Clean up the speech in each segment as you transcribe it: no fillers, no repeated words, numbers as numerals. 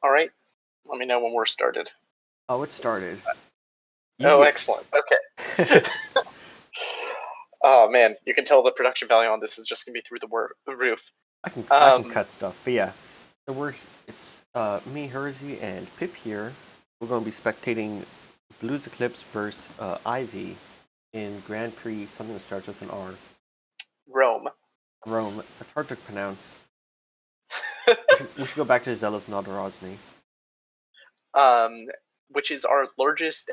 All right. Let me know when we're started. Oh, it started. Oh, excellent. Okay. Oh man, you can tell the production value on this is just gonna be through the roof. I can cut stuff, but yeah. So it's me, Hersey, and Pip here. We're going to be spectating BluesEclipse versus Ivy in Grand Prix, something that starts with an R. Rome. It's hard to pronounce. we should go back to Zealous Nodorosny. Which is our largest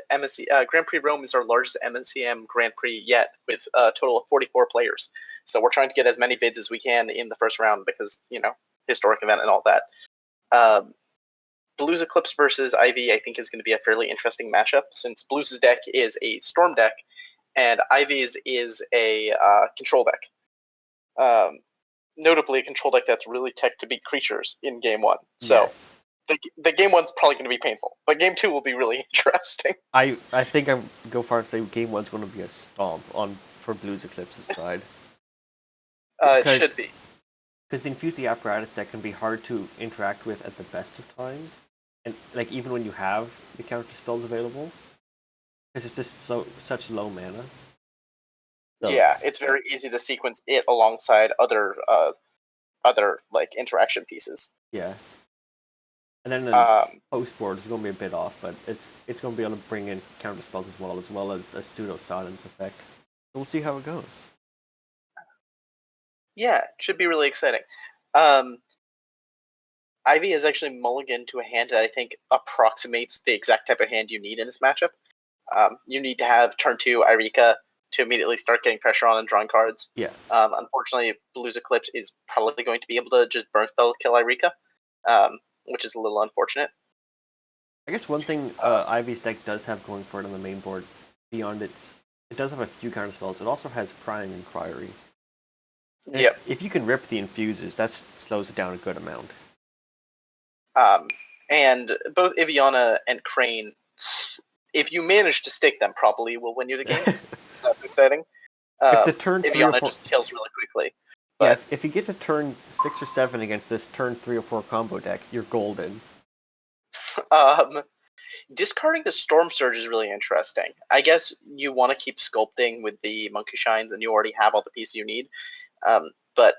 Grand Prix Rome is our largest MSEM Grand Prix yet, with a total of 44 players. So we're trying to get as many bids as we can in the first round because, historic event and all that. BluesEclipse versus Ivy, I think, is going to be a fairly interesting matchup since Blues' deck is a Storm deck and Ivy's is a control deck. Notably, a control deck that's really tech to beat creatures in Game 1. So. Yes. The game 1's probably going to be painful, but game 2 will be really interesting. I think I go far to say game 1's going to be a stomp for BluesEclipse's side. It should be. Because the Infuse the apparatus deck can be hard to interact with at the best of times, and like even when you have the counter spells available, because it's just such low mana. So. Yeah, it's very easy to sequence it alongside other like interaction pieces. Yeah. And then the post board is going to be a bit off, but it's going to be able to bring in counter spells as well as a pseudo silence effect. So we'll see how it goes. Yeah, it should be really exciting. Ivy is actually mulliganed to a hand that I think approximates the exact type of hand you need in this matchup. You need to have turn 2 Irika to immediately start getting pressure on and drawing cards. Yeah. Unfortunately, BluesEclipse is probably going to be able to just burn spell kill Irika. Which is a little unfortunate. I guess one thing Ivy's deck does have going for it on the main board, beyond it does have a few counter spells. It also has Prying Inquiry. Yep. If you can rip the Infuses, that slows it down a good amount. And both Iviana and Crane, if you manage to stake them properly, will win you the game. So that's exciting. If the turn Iviana just kills really quickly. But yeah, if you get to turn 6 or 7 against this turn 3 or 4 combo deck, you're golden. Discarding the Storm Surge is really interesting. I guess you want to keep sculpting with the Monkey Shines, and you already have all the pieces you need. But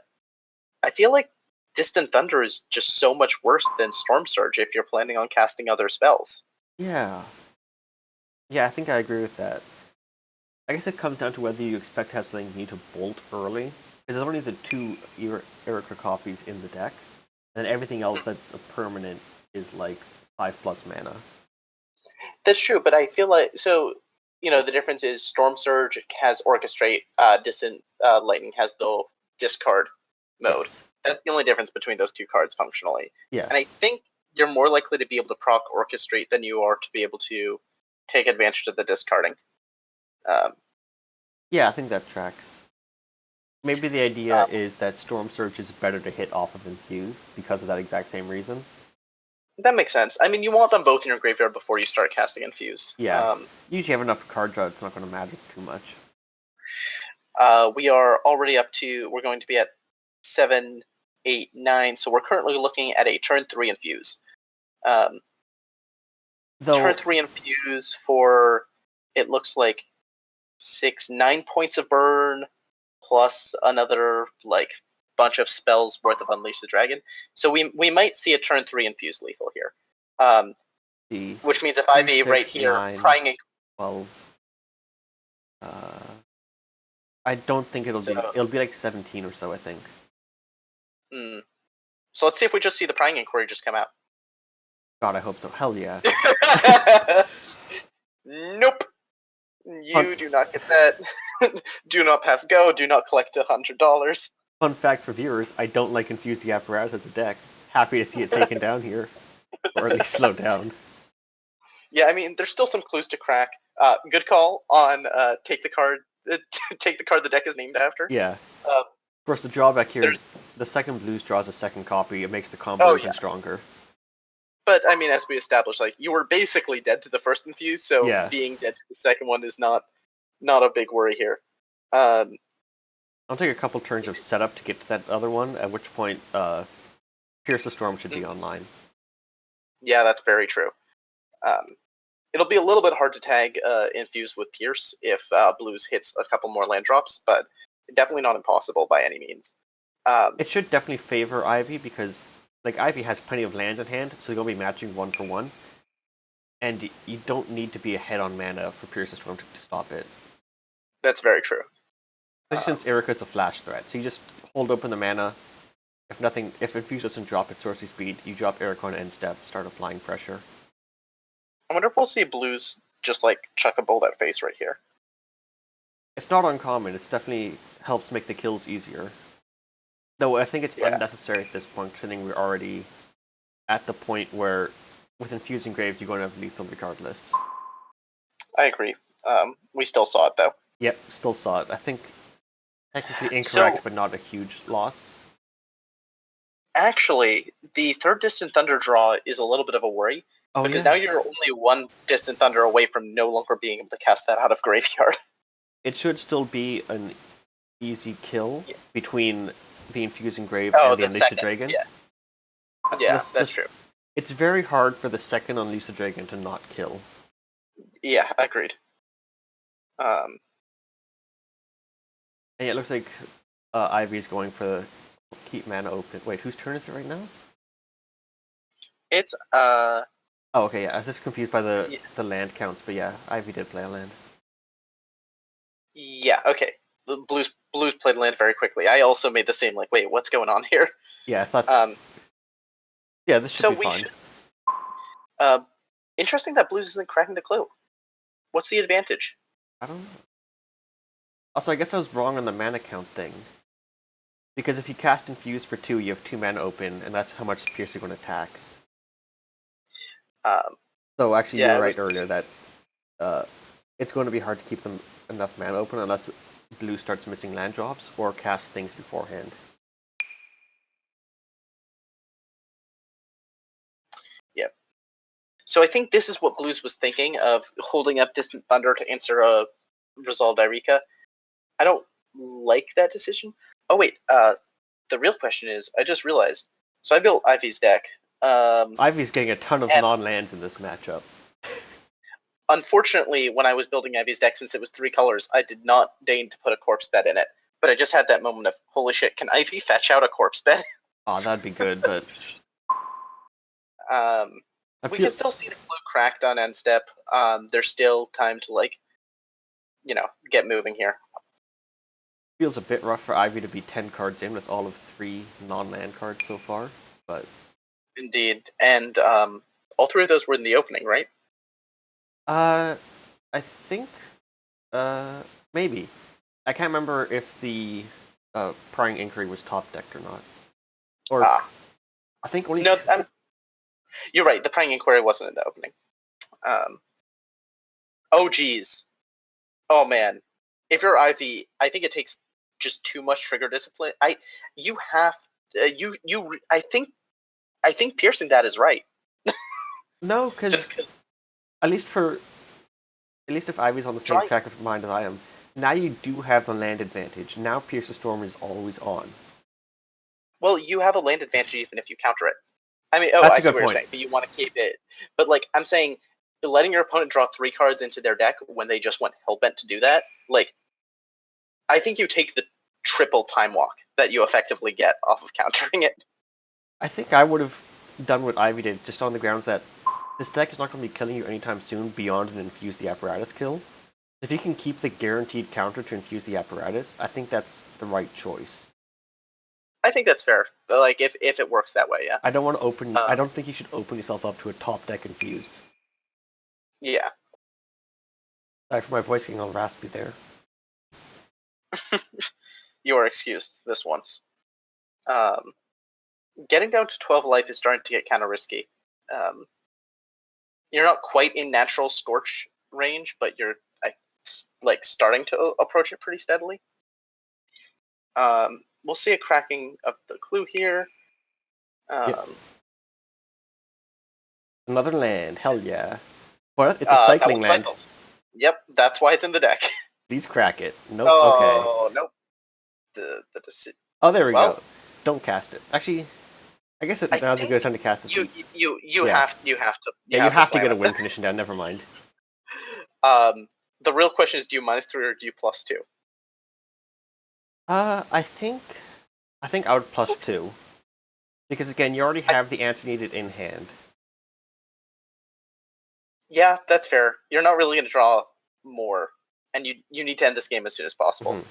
I feel like Distant Thunder is just so much worse than Storm Surge if you're planning on casting other spells. Yeah. Yeah, I think I agree with that. I guess it comes down to whether you expect to have something you need to bolt early. Because there's only the 2 Erica copies in the deck, and everything else that's a permanent is like 5+ mana. That's true, but I feel like the difference is Storm Surge has Orchestrate, Distant Lightning has the discard mode. Yes. That's the only difference between those 2 cards functionally. Yeah. And I think you're more likely to be able to proc Orchestrate than you are to be able to take advantage of the discarding. Yeah, I think that tracks. Maybe the idea is that Storm Surge is better to hit off of Infuse because of that exact same reason. That makes sense. I mean, you want them both in your graveyard before you start casting Infuse. Yeah. Usually have enough card draw, it's not going to matter too much. We are already we're going to be at 7, 8, 9, so we're currently looking at a turn 3 Infuse. Turn 3 Infuse for, it looks like 6, 9 points of burn, plus another bunch of spells worth of Unleash the Dragon. So we might see a turn 3 Infuse lethal here. Which means if Ivy right here, 9, prying 12. I don't think it'll be like 17 or so, I think. So let's see if we just see the Prying Inquiry just come out. God, I hope so. Hell yeah. Nope. You do not get that. Do not pass go. Do not collect $100. Fun fact for viewers, I don't like Infuse the Apparatus as a deck. Happy to see it taken down here. Or at least slowed down. Yeah, I mean, there's still some clues to crack. Good call on take the card the deck is named after. Yeah. Of course, the drawback here is the second Blues draws a second copy. It makes the combo even stronger. But, I mean, as we established, you were basically dead to the first Infuse, so being dead to the second one is not a big worry here. I'll take a couple turns of setup to get to that other one, at which point Pierce the Storm should be online. Yeah, that's very true. It'll be a little bit hard to tag Infuse with Pierce if Blues hits a couple more land drops, but definitely not impossible by any means. It should definitely favor Ivy because, like, Ivy has plenty of lands in hand, so you'll be matching 1-for-1. And you don't need to be ahead on mana for Pierce's Storm to stop it. That's very true. Especially since Erica's a flash threat, so you just hold open the mana. If Infuse doesn't drop its sorcery speed, you drop Erica on end step, start applying pressure. I wonder if we'll see Blues just like chuck a bolt at face right here. It's not uncommon. It definitely helps make the kills easier. Though I think it's unnecessary at this point, considering we're already at the point where with Infusing Graves you're going to have lethal regardless. I agree. We still saw it though. Yep, still saw it. I think technically incorrect, but not a huge loss. Actually, the third Distant Thunder draw is a little bit of a worry. Because now you're only one Distant Thunder away from no longer being able to cast that out of Graveyard. It should still be an easy kill between the Infusing Grave and the Unleash the Dragon. Yeah, that's true. It's very hard for the second Unleash the Dragon to not kill. Yeah, agreed. And it looks like Ivy's going for keep mana open. Wait, whose turn is it right now? It's Oh, okay, yeah. I was just confused by the land counts, but yeah, Ivy did play a land. Yeah, okay. The Blues played land very quickly. I also made the same, like, wait, what's going on here? Yeah, I thought... yeah, this should be fun. Interesting that Blues isn't cracking the clue. What's the advantage? I don't know. Also, I guess I was wrong on the mana count thing. Because if you cast Infuse for 2, you have 2 mana open, and that's how much Pierce you're going to tax. So actually, you were right earlier that it's going to be hard to keep them enough mana open unless Blue starts missing land drops or casts things beforehand. Yep. So I think this is what Blues was thinking of holding up Distant Thunder to answer a Resolved Irika. I don't like that decision. Oh wait, the real question is, I just realized. So I built Ivy's deck. Ivy's getting a ton of non-lands in this matchup. Unfortunately, when I was building Ivy's deck, since it was 3 colors, I did not deign to put a corpse bed in it. But I just had that moment of, holy shit, can Ivy fetch out a corpse bed? Oh, that'd be good, but... we can still see the blue cracked on end step. There's still time to, like, get moving here. Feels a bit rough for Ivy to be 10 cards in with all of 3 non-land cards so far, but... Indeed, and all 3 of those were in the opening, right? I think, maybe. I can't remember if the Prying Inquiry was top decked or not. Or I think only. No, you're right. The Prying Inquiry wasn't in the opening. Oh geez. Oh man. If you're Ivy, I think it takes just too much trigger discipline. I think piercing that is right. No, because at least if Ivy's on the same track of mind as I am, now you do have the land advantage. Now Pierce the Storm is always on. Well, you have a land advantage even if you counter it. I mean, I see what you're saying, but you want to keep it. But like I'm saying, letting your opponent draw 3 cards into their deck when they just went hellbent to do that, like, I think you take the triple time walk that you effectively get off of countering it. I think I would have done what Ivy did, just on the grounds that this deck is not going to be killing you anytime soon beyond an Infuse the Apparatus kill. If you can keep the guaranteed counter to Infuse the Apparatus, I think that's the right choice. I think that's fair. Like, if it works that way, yeah. I don't want to open... I don't think you should open yourself up to a top deck Infuse. Yeah. Sorry for my voice getting all raspy there. You are excused this once. Getting down to 12 life is starting to get kind of risky. You're not quite in natural Scorch range, but you're starting to approach it pretty steadily. We'll see a cracking of the clue here. Another land, hell yeah. What? It's a cycling land. Cycles. Yep, that's why it's in the deck. Please crack it. Nope, okay. Oh, nope. Oh, there we go. Don't cast it. Actually, I guess I now's a think good time to cast this. you Yeah. have to You have to slam get a it. win condition down. Never mind. The real question is, do you -3 or do you +2? I think I would +2 because again, you already have the answer needed in hand. Yeah, that's fair. You're not really going to draw more, and you need to end this game as soon as possible. Mhm.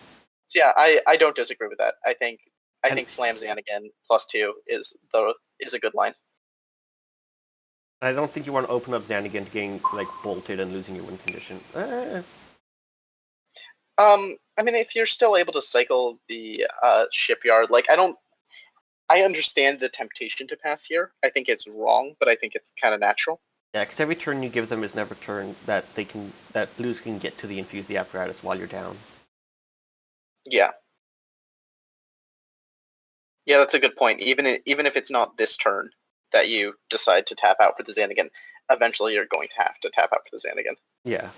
So yeah, I don't disagree with that. I think And- Slam Zan again +2 is a good line. I don't think you want to open up Xanagan to getting like bolted and losing your win condition. I mean, if you're still able to cycle the shipyard, like I understand the temptation to pass here. I think it's wrong, but I think it's kind of natural. Yeah, because every turn you give them is never turn that blues can get to the infuse the apparatus while you're down. Yeah. Yeah, that's a good point. Even if it's not this turn that you decide to tap out for the Xanagan, eventually you're going to have to tap out for the Xanagan. Yeah.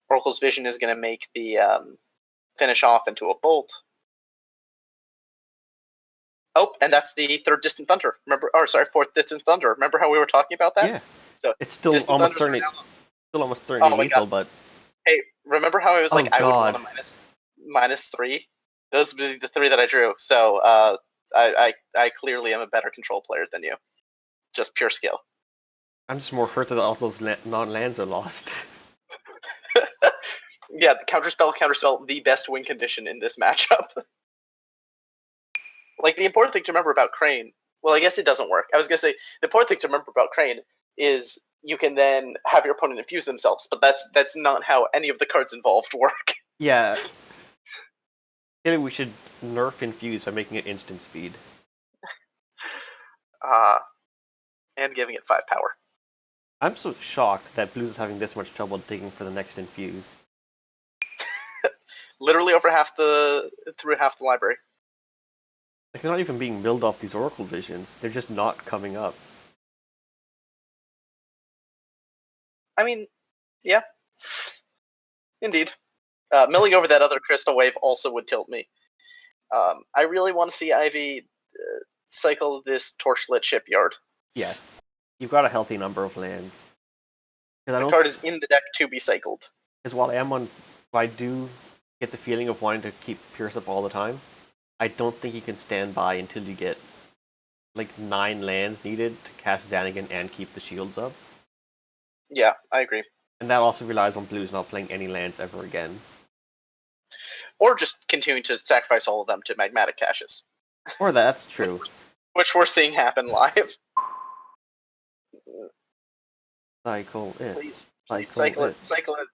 Oracle's Vision is going to make the finish off into a bolt. Oh, and that's the third Distant Thunder. Remember, or sorry, fourth Distant Thunder. Remember how we were talking about that? Yeah. So It's still Distant almost Thunders certainly Oh my lethal, god. but Hey, remember how I was like, Oh, I would want God. a -3? Those would be the 3 that I drew. So I clearly am a better control player than you. Just pure skill. I'm just more hurt that all those non-lands are lost. Yeah, the counterspell, the best win condition in this matchup. Like, the important thing to remember about Crane, well, I guess it doesn't work. I was going to say, the important thing to remember about Crane is you can then have your opponent infuse themselves, but that's not how any of the cards involved work. Yeah. Maybe we should nerf infuse by making it instant speed. And giving it 5 power. I'm so shocked that Blues is having this much trouble digging for the next infuse. Literally through half the library. Like, they're not even being milled off these Oracle Visions. They're just not coming up. I mean, yeah. Indeed. Milling over that other Crystal Wave also would tilt me. I really want to see Ivy cycle this Torchlit Shipyard. Yes. You've got a healthy number of lands. The card is in the deck to be cycled. Because while I do get the feeling of wanting to keep Pierce up all the time, I don't think you can stand by until you get like 9 lands needed to cast Danigan and keep the shields up. Yeah, I agree. And that also relies on Blues not playing any lands ever again. Or just continuing to sacrifice all of them to Magmatic Caches. Or that's true. Which we're seeing happen live. Cycle it. Please cycle it.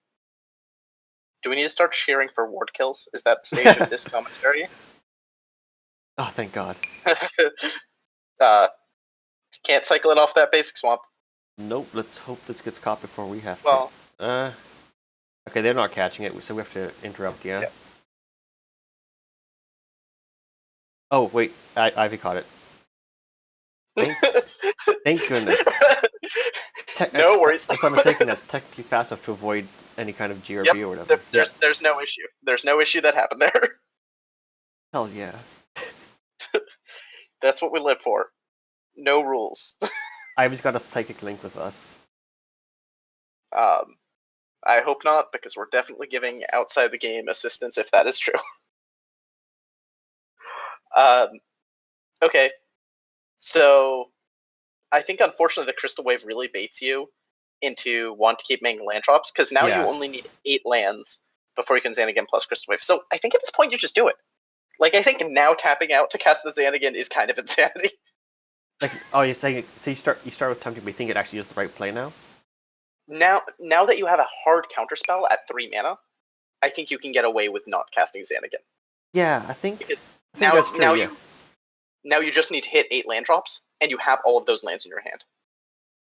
Do we need to start cheering for ward kills? Is that the stage of this commentary? Oh, thank God. Can't cycle it off that basic swamp. Nope, let's hope this gets caught before we have to. Well... Okay, they're not catching it, so we have to interrupt, yeah? Yep. Oh, wait, Ivy caught it. Thank goodness. No worries. If I'm mistaken, that's technically fast enough to avoid any kind of GRB or whatever. There's no issue. There's no issue that happened there. Hell yeah. That's what we live for. No rules. Ivy's got a psychic link with us. I hope not, because we're definitely giving outside the game assistance if that is true. Okay. So I think unfortunately the Crystal Wave really baits you into want to keep making land drops, because now you only need 8 lands before you can Xanagan plus Crystal Wave. So I think at this point you just do it. Like, I think now tapping out to cast the Xanagan is kind of insanity. Like, oh, you're saying so you start with Tempting, but you think it actually is the right play now? Now that you have a hard counterspell at 3 mana, I think you can get away with not casting Xanagan. Yeah, I think because that's true, now you just need to hit 8 land drops, and you have all of those lands in your hand.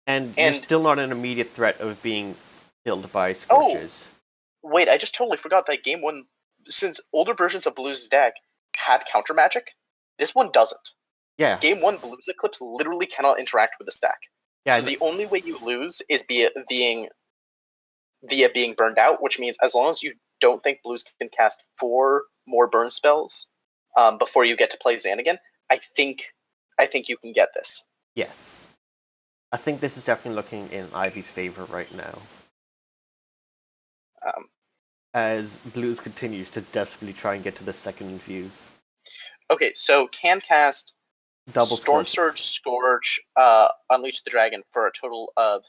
And you're still not an immediate threat of being killed by Scorches. Oh, wait, I just totally forgot that game 1, since older versions of Blues' deck had counter magic, this one doesn't. Yeah. Game 1 BluesEclipse literally cannot interact with the stack. Yeah, so the only way you lose is via being burned out, which means as long as you don't think Blues can cast 4 more burn spells before you get to play Xanagan, I think you can get this. Yes. I think this is definitely looking in Ivy's favor right now. As Blues continues to desperately try and get to the second Infuse. Okay, so can cast Double Storm Scorch. Surge, Scourge, Unleash the Dragon for a total of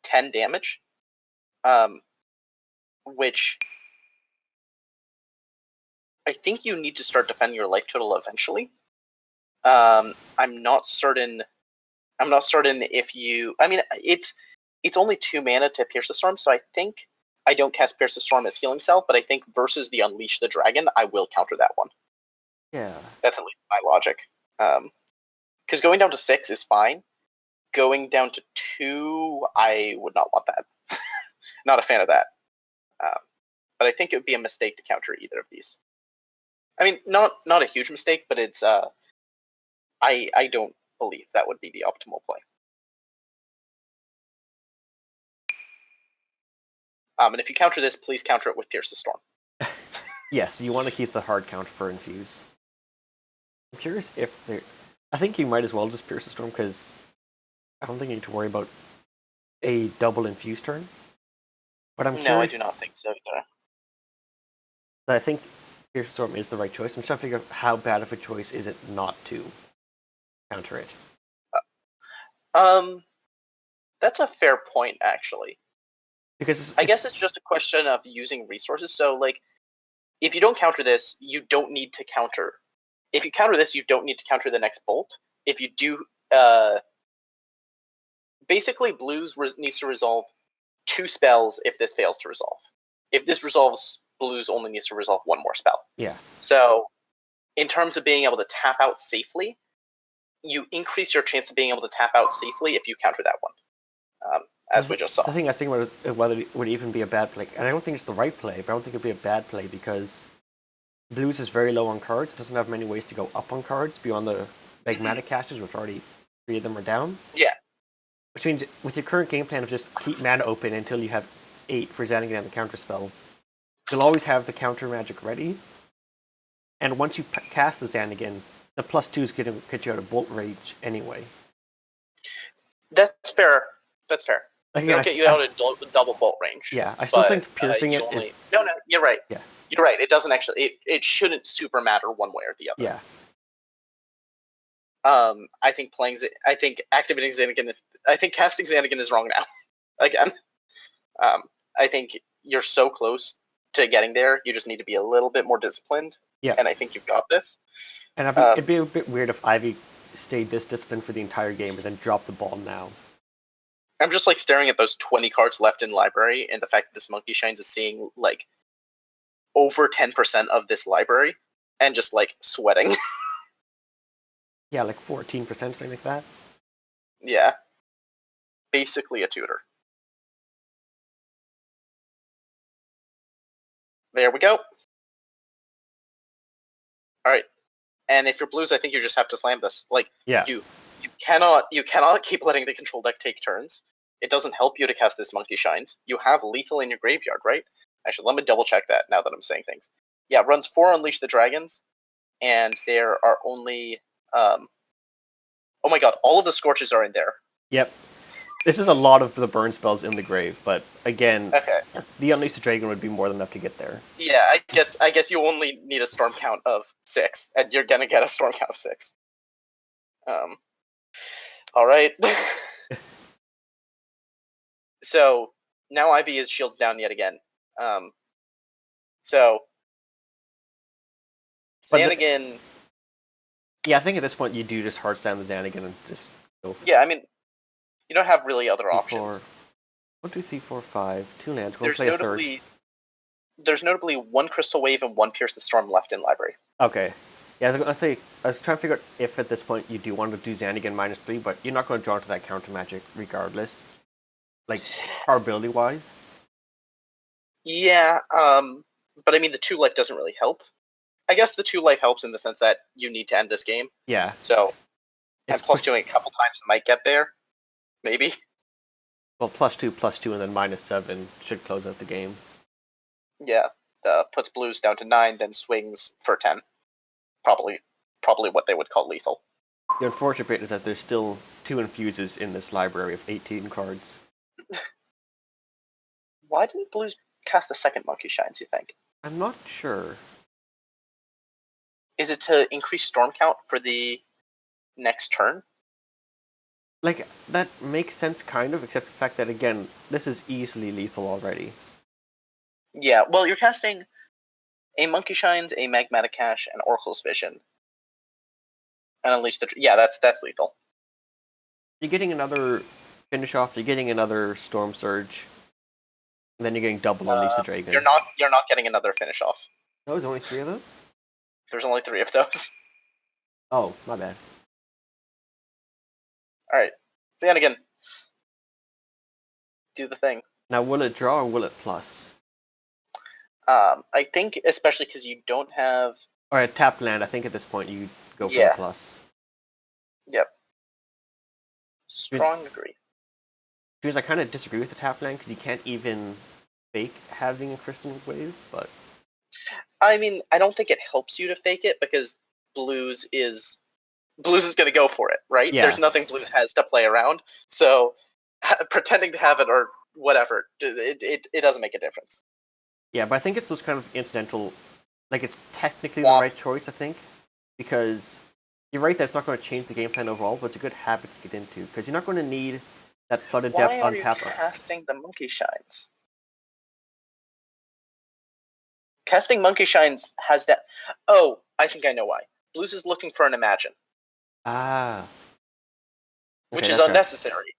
10 damage, which I think you need to start defending your life total eventually. I'm not certain if you. I mean, it's only 2 mana to Pierce the Storm, so I think I don't cast Pierce the Storm as healing self, but I think versus the Unleash the Dragon, I will counter that one. Yeah. That's at least my logic. Because going down to 6 is fine. Going down to 2, I would not want that. Not a fan of that. But I think it would be a mistake to counter either of these. I mean, not a huge mistake, but it's I don't believe that would be the optimal play. And if you counter this, please counter it with Pierce the Storm. Yes, you want to keep the hard counter for Infuse. I'm curious if they. I think you might as well just Pierce the Storm because I don't think you need to worry about a double Infuse turn. But I'm curious. No, I do not think so either. I think Pierce the Storm is the right choice. I'm trying to figure out how bad of a choice is it not to counter it. That's a fair point, actually. Because I guess it's just a question of using resources. So, like, if you don't counter this, you don't need to counter. If you counter this, you don't need to counter the next bolt. If you do, basically, Blues needs to resolve 2 spells if this fails to resolve. If this resolves, Blues only needs to resolve 1 more spell. Yeah. So, in terms of being able to tap out safely, you increase your chance of being able to tap out safely if you counter that one. As we just saw. The thing I was thinking about is whether it would even be a bad play. And I don't think it's the right play, but I don't think it'd be a bad play because Blues is very low on cards, doesn't have many ways to go up on cards beyond the Magmatic casters, which already 3 of them are down. Yeah. Which means with your current game plan of just keep mana open until you have 8 for Xanagan and the counter spell, you'll always have the counter magic ready. And once you cast the Xanagan, the +2 is going to get you out of Bolt Rage anyway. That's fair. That's fair. Again, It'll get you out of double bolt range. Yeah, I still think piercing it only, is... No, you're right. Yeah. You're right. It doesn't actually... It shouldn't super matter one way or the other. Yeah. I think activating Xanagan... I think casting Xanagan is wrong now. Again. I think you're so close to getting there. You just need to be a little bit more disciplined. Yeah. And I think you've got this. And it'd be a bit weird if Ivy stayed this disciplined for the entire game and then dropped the ball now. I'm just like staring at those 20 cards left in library and the fact that this Monkey Shines is seeing like over 10% of this library and just like sweating. Yeah, like 14%, something like that. Yeah. Basically a tutor. There we go. Alright. And if you're Blues, I think you just have to slam this. Like, yeah. You cannot keep letting the control deck take turns. It doesn't help you to cast this Monkey Shines. You have lethal in your graveyard, right? Actually, let me double check that now that I'm saying things. Yeah, runs 4 Unleash the Dragons, and there are only... oh my god, all of the Scorches are in there. Yep. This is a lot of the burn spells in the grave, but again, okay. The Unleash the Dragon would be more than enough to get there. Yeah, I guess you only need a storm count of 6, and you're gonna get a storm count of 6. Alright. So, now Ivy is shields down yet again. So, Xanagan... Yeah, I think at this point you do just hard stand the Xanagan and just go for it. Yeah, I mean, you don't have really other options. 1, 2, 3, 4, 5, 2 lands. There's notably 1 Crystal Wave and 1 Pierce the Storm left in library. Okay. Yeah, I was trying to figure out if at this point you do want to do Xanagan -3, but you're not going to draw into that counter magic regardless. Like, probability-wise. Yeah, but I mean, the 2 life doesn't really help. I guess the 2 life helps in the sense that you need to end this game. Yeah. So, and +2ing a couple times might get there. Maybe. Well, +2, and then -7 should close out the game. Yeah, puts Blues down to 9, then swings for 10. probably what they would call lethal. The unfortunate bit is that there's still 2 Infuses in this library of 18 cards. Why didn't Blues cast the second Monkey Shines, you think? I'm not sure. Is it to increase storm count for the next turn? Like, that makes sense, kind of, except the fact that, again, this is easily lethal already. Yeah, well, you're casting a Monkey Shines, a Magmatic Cache, and Oracle's Vision. And Unleash the... Yeah, that's lethal. You're getting another finish off, you're getting another Storm Surge, and then you're getting double Unleash the Dragon. You're not getting another finish off. Oh, there's only 3 of those? There's only 3 of those. Oh, my bad. Alright. Xanagan. Do the thing. Now, will it draw or will it plus? I think, especially because you don't have... Alright, tap land, I think at this point you go for Yeah. a plus. Yep. Strong agree. Because I kind of disagree with the tap land, because you can't even fake having a Crystal Wave, but... I mean, I don't think it helps you to fake it, because Blues is going to go for it, right? Yeah. There's nothing Blues has to play around, so pretending to have it or whatever, it doesn't make a difference. Yeah, but I think it's those kind of incidental... Like, it's technically the right choice, I think, because you're right that it's not going to change the game plan overall, but it's a good habit to get into, because you're not going to need that flooded depth Why on are you tap. casting the Monkey Shines? Casting Monkey Shines has that. Oh, I think I know why. Blues is looking for an Imagine. Ah. Which Okay, is that's unnecessary.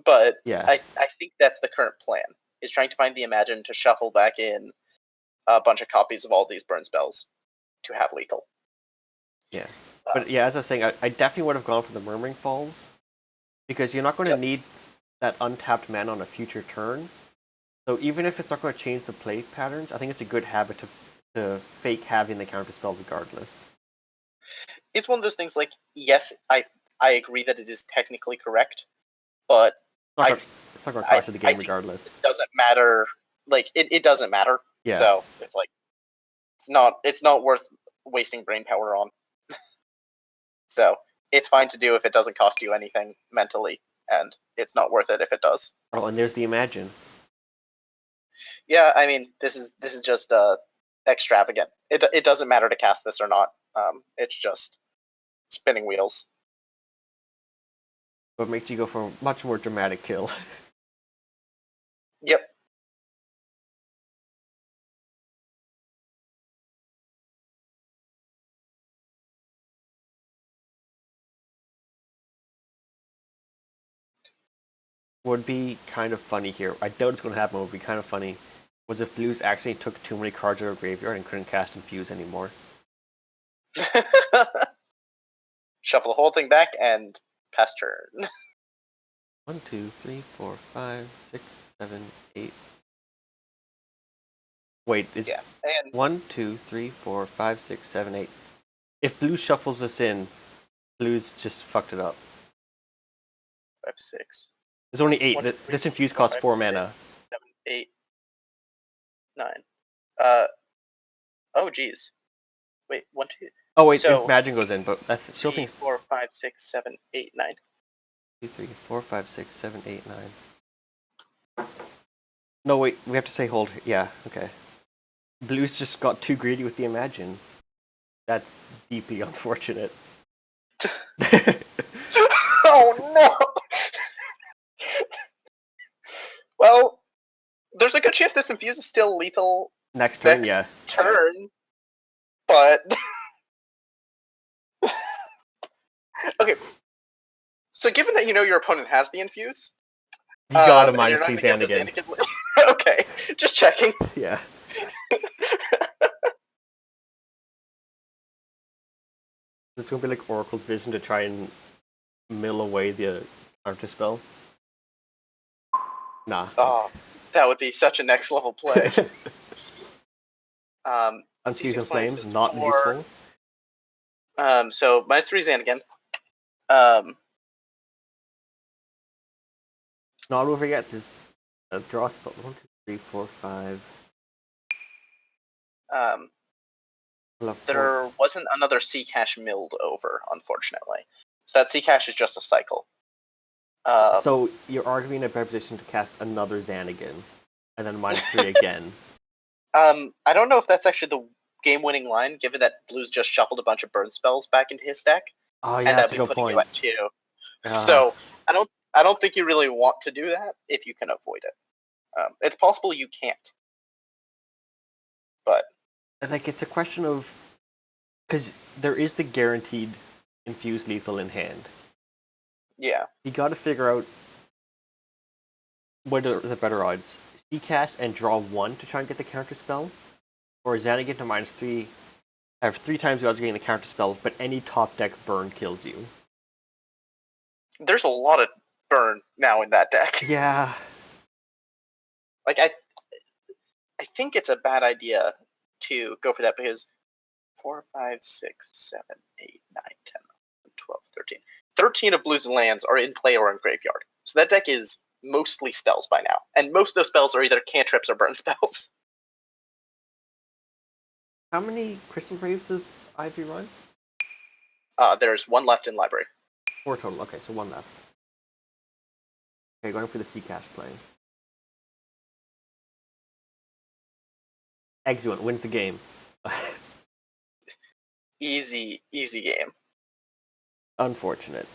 But yeah. I think that's the current plan, is trying to find the Imagine to shuffle back in a bunch of copies of all these burn spells to have lethal. Yeah. But yeah, as I was saying, I definitely would have gone for the Murmuring Falls, because you're not going to need that untapped mana on a future turn. So even if it's not going to change the play patterns, I think it's a good habit to fake having the counterspell regardless. It's one of those things like, yes, I agree that it is technically correct, but It's not going to cost you the game regardless. It doesn't matter. Like, it doesn't matter. Yeah. So it's like, it's not worth wasting brain power on. So it's fine to do if it doesn't cost you anything mentally, and it's not worth it if it does. Oh, and there's the Imagine. Yeah, I mean, this is just extravagant. It doesn't matter to cast this or not. It's just spinning wheels. But it makes you go for a much more dramatic kill. Yep. Would be kind of funny here. I doubt it's going to happen, but would be kind of funny. Was if Blues actually took too many cards out of graveyard and couldn't cast Infuse anymore. Shuffle the whole thing back and pass turn. 1, 2, 3, 4, 5, 6, 7, 8. Wait, it's yeah, and 1, 2, 3, 4, 5, 6, 7, 8. If Blues shuffles this in, Blues just fucked it up. 5, 6. There's only 8. This Infuse costs 4 mana. 7, 8, 9. Oh, geez. Wait, 1, 2. Oh wait, so, Imagine goes in, but that's still 3, 4, 5, 6, 7, 8, 9. 2, 3, 4, 5, 6, 7, 8, 9. No, wait, we have to say hold. Yeah, okay. Blues just got too greedy with the Imagine. That's deeply unfortunate. Oh no! Well, there's a good chance this Infuse is still lethal next turn, yeah. Turn, but okay. So, given that you know your opponent has the Infuse, you gotta minus please Xanagan. Okay, just checking. Yeah. It's gonna be like Oracle's Vision to try and mill away the counter spell. Nah. Oh, that would be such a next level play. Unseasoned Flames, not useful. So -3 Xanagan. Not over yet. This draw spell 1, 2, 3, 4, 5. there wasn't another C cache milled over, unfortunately. So that C cache is just a cycle. So you're arguing in a better position to cast another Xanagan, and then -3 again. I don't know if that's actually the game-winning line, given that Blues just shuffled a bunch of burn spells back into his deck, Oh yeah, and that's that'd a be good putting point. you at 2. So I don't think you really want to do that if you can avoid it. It's possible you can't, but like it's a question of because there is the guaranteed infused lethal in hand. yeah, You got to figure out what are the better odds: C-cast and draw 1 to try and get the counter spell, or Xanagan to -3 have 3 times the odds of getting the counter spell, but any top deck burn kills you. there's a lot of burn now in that deck. Yeah. Like I think it's a bad idea to go for that because 4, 5, 6, 7, 8, 9, 10, 12, 13. 13 of Blues' lands are in play or in graveyard. So that deck is mostly spells by now. And most of those spells are either cantrips or burn spells. How many Crystal Graves does Ivy run? There's 1 left in library. 4 total. Okay, so 1 left. Okay, going for the C-cast play. Exuent wins the game. Easy game. Unfortunate.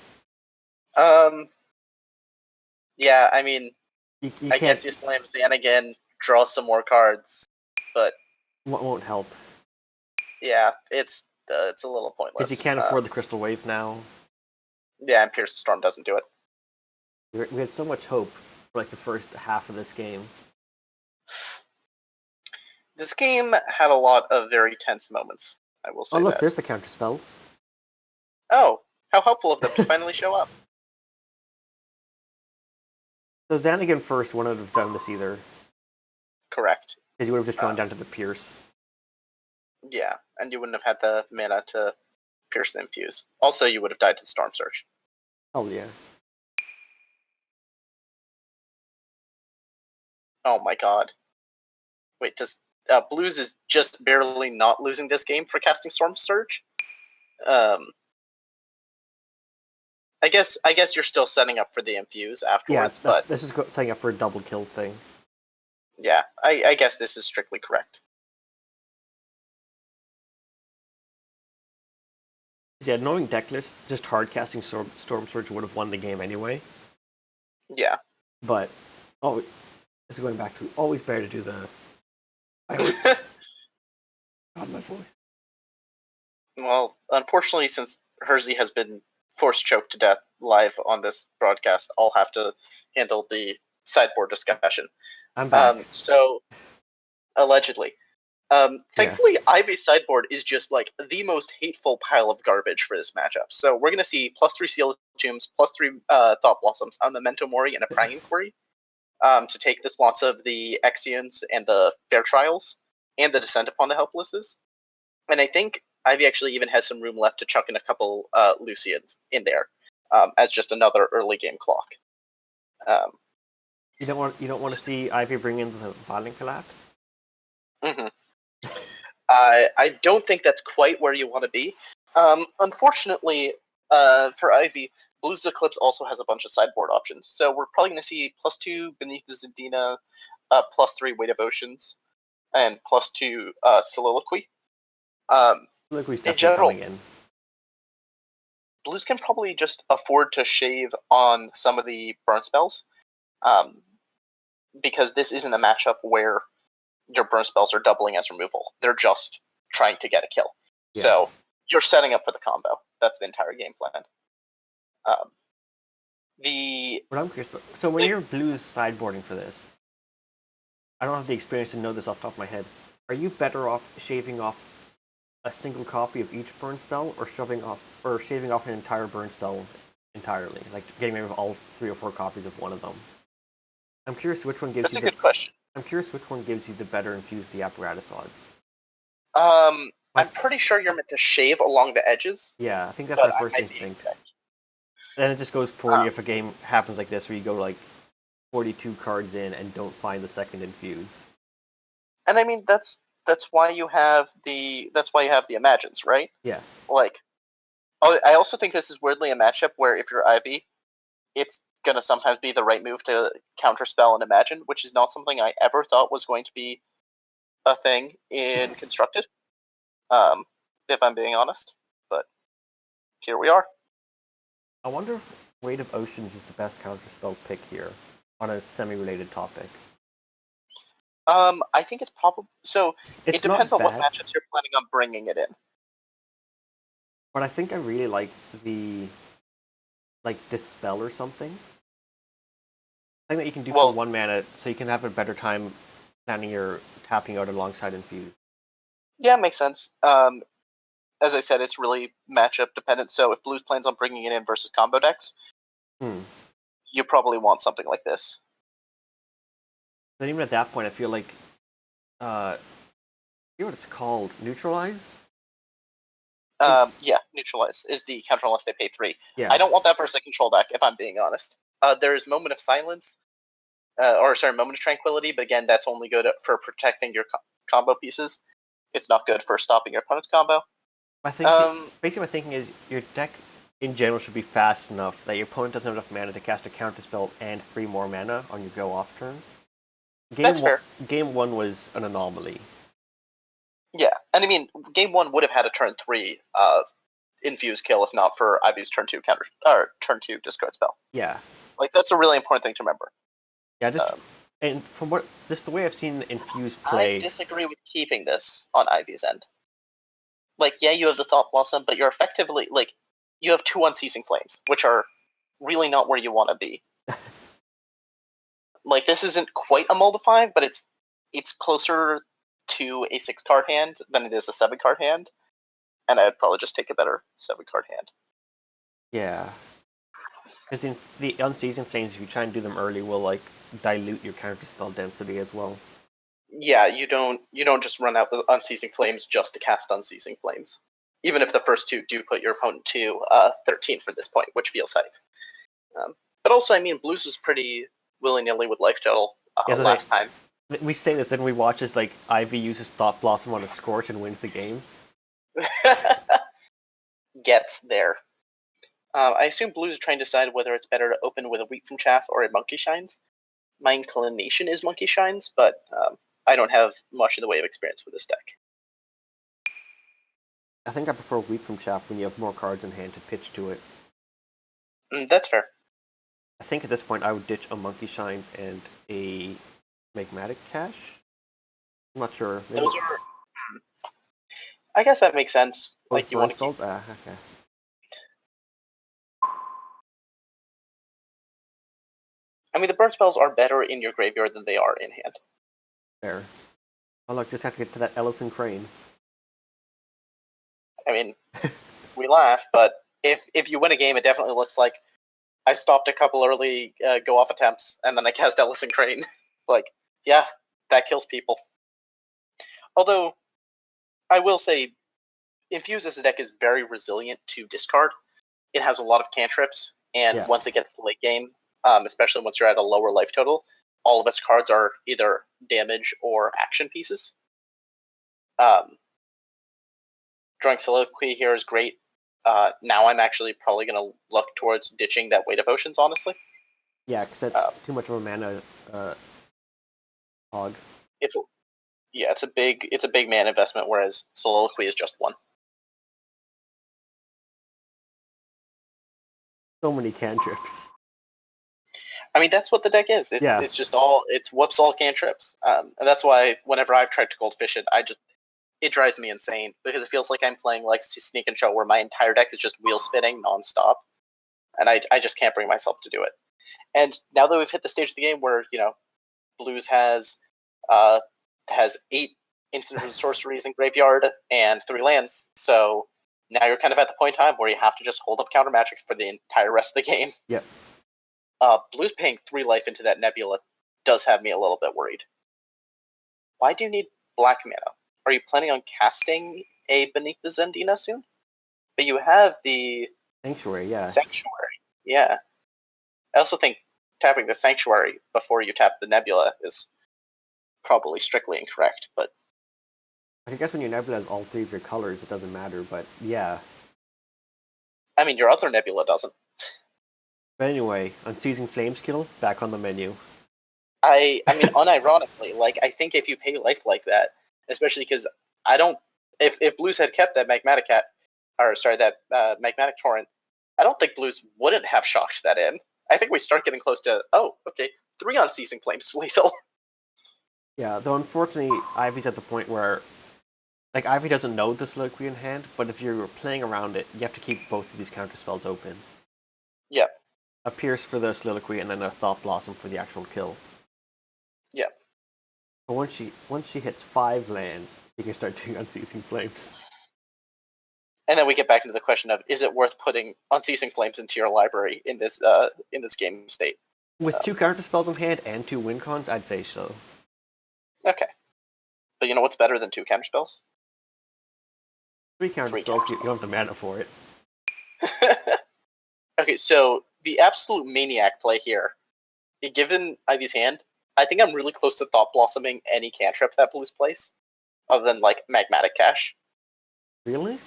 Yeah, I mean, You I guess you slam Xanagan, draw some more cards, but won't help. yeah, it's a little pointless. Because you can't afford the Crystal Wave now. Yeah, and Pierce the Storm doesn't do it. We had so much hope for like the first half of this game. This game had a lot of very tense moments, I will say. Oh look, that. there's the counter spells. Oh, how helpful of them to finally show up. So Xanagan first wouldn't have done this either. Correct. Because you would have just gone down to the Pierce. Yeah, and you wouldn't have had the mana to pierce the Infuse. Also, you would have died to Storm Surge. Oh yeah. Oh my god. Wait, does Blues is just barely not losing this game for casting Storm Surge? I guess you're still setting up for the Infuse afterwards, but this is setting up for a double kill thing. yeah, I guess this is strictly correct. Yeah, knowing decklist, just hard casting Storm Surge would have won the game anyway. Yeah. But this is going back to always better to do the. God, my voice. Well, unfortunately, since Hersey has been force choked to death live on this broadcast, I'll have to handle the sideboard discussion. I'm back. So, allegedly. Thankfully, Ivy's sideboard is just like the most hateful pile of garbage for this matchup. So we're going to see +3 Seal Tombs, +3 Thought Blossoms, a Memento Mori, and a Prying Inquiry to take this lots of the Exions and the Fair Trials and the Descent upon the Helplesses. And I think Ivy actually even has some room left to chuck in a couple Lucians in there as just another early game clock. You don't want to see Ivy bring in the Violent Collapse? Mm-hmm. I don't think that's quite where you want to be. Unfortunately, for Ivy, BluesEclipse also has a bunch of sideboard options. So we're probably going to see +2 Beneath the Zendina, +3 Weight of Oceans, and +2 Soliloquy. In general, Blues can probably just afford to shave on some of the burn spells, because this isn't a matchup where your burn spells are doubling as removal. They're just trying to get a kill. Yeah. So you're setting up for the combo. That's the entire game plan. What I'm curious about, so when you're Blues sideboarding for this, I don't have the experience to know this off the top of my head. Are you better off shaving off a single copy of each burn spell, or shaving off an entire burn spell entirely, like getting rid of all 3 or 4 copies of one of them? I'm curious which one gives That's a good question. I'm curious which one gives you the better Infuse the apparatus odds. I'm pretty sure you're meant to shave along the edges. Yeah, I think that's my first instinct. Then it just goes poorly if a game happens like this, where you go like 42 cards in and don't find the second Infuse. And I mean, that's That's why you have the Imagines, right? Yeah. Like, I also think this is weirdly a matchup where if you're Ivy, it's gonna sometimes be the right move to counterspell and Imagine, which is not something I ever thought was going to be a thing in Constructed. If I'm being honest, but here we are. I wonder if Weight of Oceans is the best counterspell pick here on a semi-related topic. I think it's probably so. It's It depends not on what bad, matchups you're planning on bringing it in. but I think I really like the Dispel or something. Something that you can do for Well, 1 mana, so you can have a better time planning your tapping out alongside Infuse. yeah, makes sense. As I said, it's really matchup dependent. So if Blues plans on bringing it in versus combo decks, you probably want something like this. Then even at that point, I feel like, I forget what it's called, Neutralize? Yeah, Neutralize is the counter unless they pay 3. Yeah. I don't want that versus a control deck, if I'm being honest. There's Moment of Silence, Moment of Tranquility, but again, that's only good for protecting your combo pieces. It's not good for stopping your opponent's combo. I think basically my thinking is your deck in general should be fast enough that your opponent doesn't have enough mana to cast a counterspell and 3 more mana on your go off turn. That's fair. Game 1 was an anomaly. Yeah, and I mean, game 1 would have had a turn 3 Infuse kill if not for Ivy's turn 2 counter or turn 2 discard spell. Yeah. Like, that's a really important thing to remember. Yeah, and from the way I've seen Infuse play, I disagree with keeping this on Ivy's end. Like, yeah, you have the Thought Blossom, but you're effectively you have 2 Unceasing Flames, which are really not where you want to be. Like, this isn't quite a Mold of 5, but it's closer to a 6-card hand than it is a 7-card hand, and I'd probably just take a better 7-card hand. Yeah, because the Unceasing Flames, if you try and do them early, will dilute your counterspell density as well. Yeah, you don't just run out the Unceasing Flames just to cast Unceasing Flames. Even if the first 2 do put your opponent to 13 for this point, which feels safe. But also, I mean, Blues was pretty willy-nilly with life total last time. We say this, then we watch as Ivy uses Thought Blossom on a Scorch and wins the game. Gets there. I assume Blues is trying to decide whether it's better to open with a Wheat from Chaff or a Monkey Shines. My inclination is Monkey Shines, but I don't have much in the way of experience with this deck. I think I prefer Wheat from Chaff when you have more cards in hand to pitch to it. That's fair. I think at this point I would ditch a Monkey Shines and a Magmatic Cache. I'm not sure. Maybe... Those are... I guess that makes sense. Like you want to keep... okay. I mean, the burn spells are better in your graveyard than they are in hand. Fair. Oh look, just have to get to that Ellison Crane. I mean, we laugh, but if you win a game, it definitely looks like I stopped a couple early go-off attempts, and then I cast Ellison Crane. Yeah, that kills people. Although, I will say, Infuse as a deck is very resilient to discard. It has a lot of cantrips, and once it gets to late game, especially once you're at a lower life total, all of its cards are either damage or action pieces. Drawing Soliloquy here is great. Now I'm actually probably going to look towards ditching that Weight of Oceans, honestly. Yeah, because that's too much of a mana hog. It's a big mana investment, whereas Soliloquy is just 1. So many cantrips. I mean, that's what the deck is. It's just whoops all cantrips. And that's why whenever I've tried to goldfish it, it drives me insane because it feels like I'm playing like Sneak and Show where my entire deck is just wheel spinning nonstop. And I just can't bring myself to do it. And now that we've hit the stage of the game where, Blues has 8 instant sorceries in graveyard and 3 lands, so now you're kind of at the point in time where you have to just hold up counter magic for the entire rest of the game. Yep. Blues paying 3 life into that Nebula does have me a little bit worried. Why do you need black mana? Are you planning on casting a Beneath the Zendina soon? But you have the Sanctuary, yeah. Sanctuary, yeah. I also think tapping the Sanctuary before you tap the Nebula is probably strictly incorrect, but I guess when your Nebula has all three of your colors, it doesn't matter, but yeah. I mean, your other Nebula doesn't. But anyway, Unseizing Flame skill, back on the menu. I mean, unironically, like, I think if you pay life like that, especially because I don't, if Blues had kept that Magmatic Cat, or sorry, that Magmatic Torrent, I don't think Blues wouldn't have shocked that in. I think we start getting close to, oh, okay, 3 Unseizing Flames is lethal. Yeah, though unfortunately, Ivy's at the point where, like, Ivy doesn't know the Soliloquy in hand, but if you're playing around it, you have to keep both of these counter spells open. Yeah. A Pierce for the Soliloquy, and then a Thought Blossom for the actual kill. Yeah. But once she hits 5 lands, you can start doing Unceasing Flames. And then we get back into the question of, is it worth putting Unceasing Flames into your library in this game state? With 2 counter spells in hand and 2 win cons, I'd say so. Okay. But you know what's better than 2 counterspells? 3 counter spells, you don't have the mana for it. Okay, so the absolute maniac play here, given Ivy's hand, I think I'm really close to Thought Blossoming any cantrip that Blues plays, other than, like, Magmatic Cache. Really?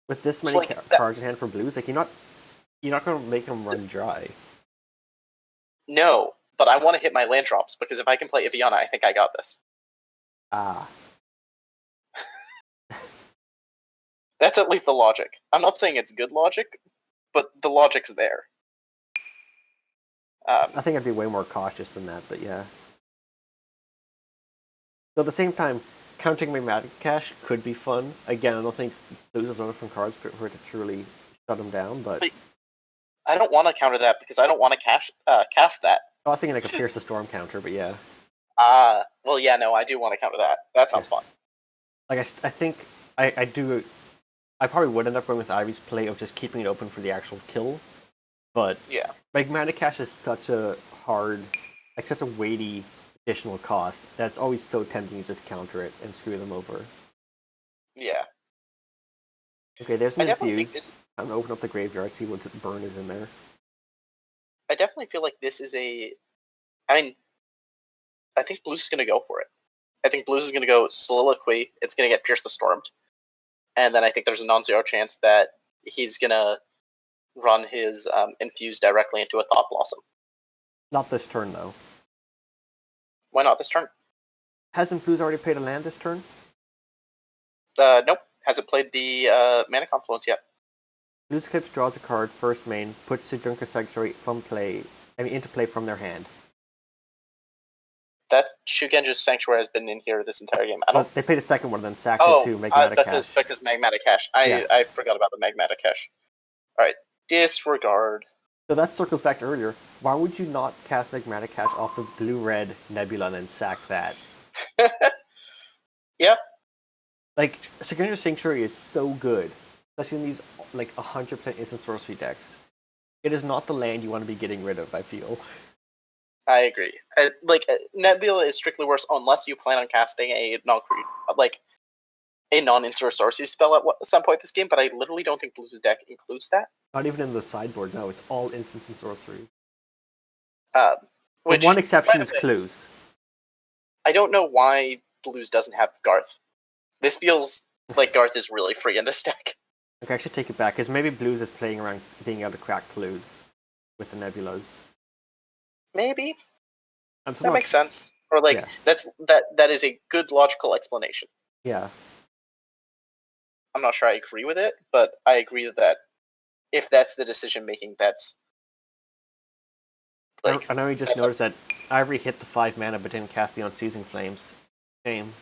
With this many cards in hand for Blues, like, you're not going to make them run dry. No, but I want to hit my land drops, because if I can play Iviana, I think I got this. Ah. That's at least the logic. I'm not saying it's good logic, but the logic's there. I think I'd be way more cautious than that, but yeah. So at the same time, counting Magmatic Cache could be fun. Again, I don't think Blues is enough from cards for it to truly shut them down, but I don't want to counter that because I don't want to cast that. I was thinking like a Pierce the Storm counter, but yeah. Well, yeah, no, I do want to counter that. That sounds fun. Like, I think I do. I probably would end up going with Ivy's play of just keeping it open for the actual kill, but yeah, Magmatic Cache is such a hard, like such a weighty additional cost that it's always so tempting to just counter it and screw them over. Yeah. Okay, there's an Infuse. I'm gonna open up the graveyard, see what burn is in there. I definitely feel like this is I mean, I think Blues is going to go for it. I think Blues is going to go Soliloquy. It's going to get Pierce the Stormed. And then I think there's a non-zero chance that he's going to run his Infuse directly into a Thought Blossom. Not this turn, though. Why not this turn? Has Infuse already played a land this turn? Nope. Hasn't played the Mana Confluence yet. BluesEclipse draws a card, first main, puts the Junker Sanctuary into play from their hand. That Shugenja's Sanctuary has been in here this entire game. They played a second one, then sacked it to Magmatic Cache. Because Magmatic Cache. I forgot about the Magmatic Cache. Alright, disregard. So that circles back to earlier. Why would you not cast Magmatic Cache off the blue-red Nebula and then sack that? Yep. Like, Shugenja's Sanctuary is so good, especially in these, like, 100% instant sorcery decks. It is not the land you want to be getting rid of, I feel. I agree. Nebula is strictly worse unless you plan on casting a non-instant sorcery spell at some point this game, but I literally don't think Blues' deck includes that. Not even in the sideboard, no. It's all instants and sorcery. With one exception is Clues. I don't know why Blues doesn't have Garth. This feels like Garth is really free in this deck. Okay, I should take it back, because maybe Blues is playing around being able to crack Clues with the Nebulas. Maybe. That makes sense. Or that is a good logical explanation. Yeah. I'm not sure I agree with it, but I agree that if that's the decision making, that's like. I know you just noticed that Ivory hit the 5 mana but didn't cast the Unseizing Flames. Shame.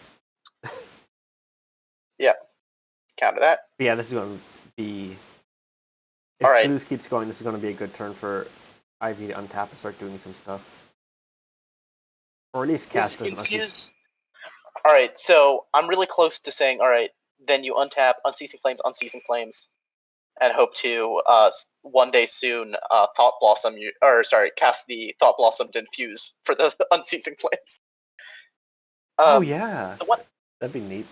Yeah. Counter that. But yeah, this is going to be. If Blues keeps going, this is going to be a good turn for Ivy to untap and start doing some stuff. Or at least cast Infuse. Alright, so I'm really close to saying, alright, then you untap Unceasing Flames, and hope to one day soon Thought Blossom cast the Thought Blossom to Infuse for the Unceasing Flames. Oh yeah. That'd be neat.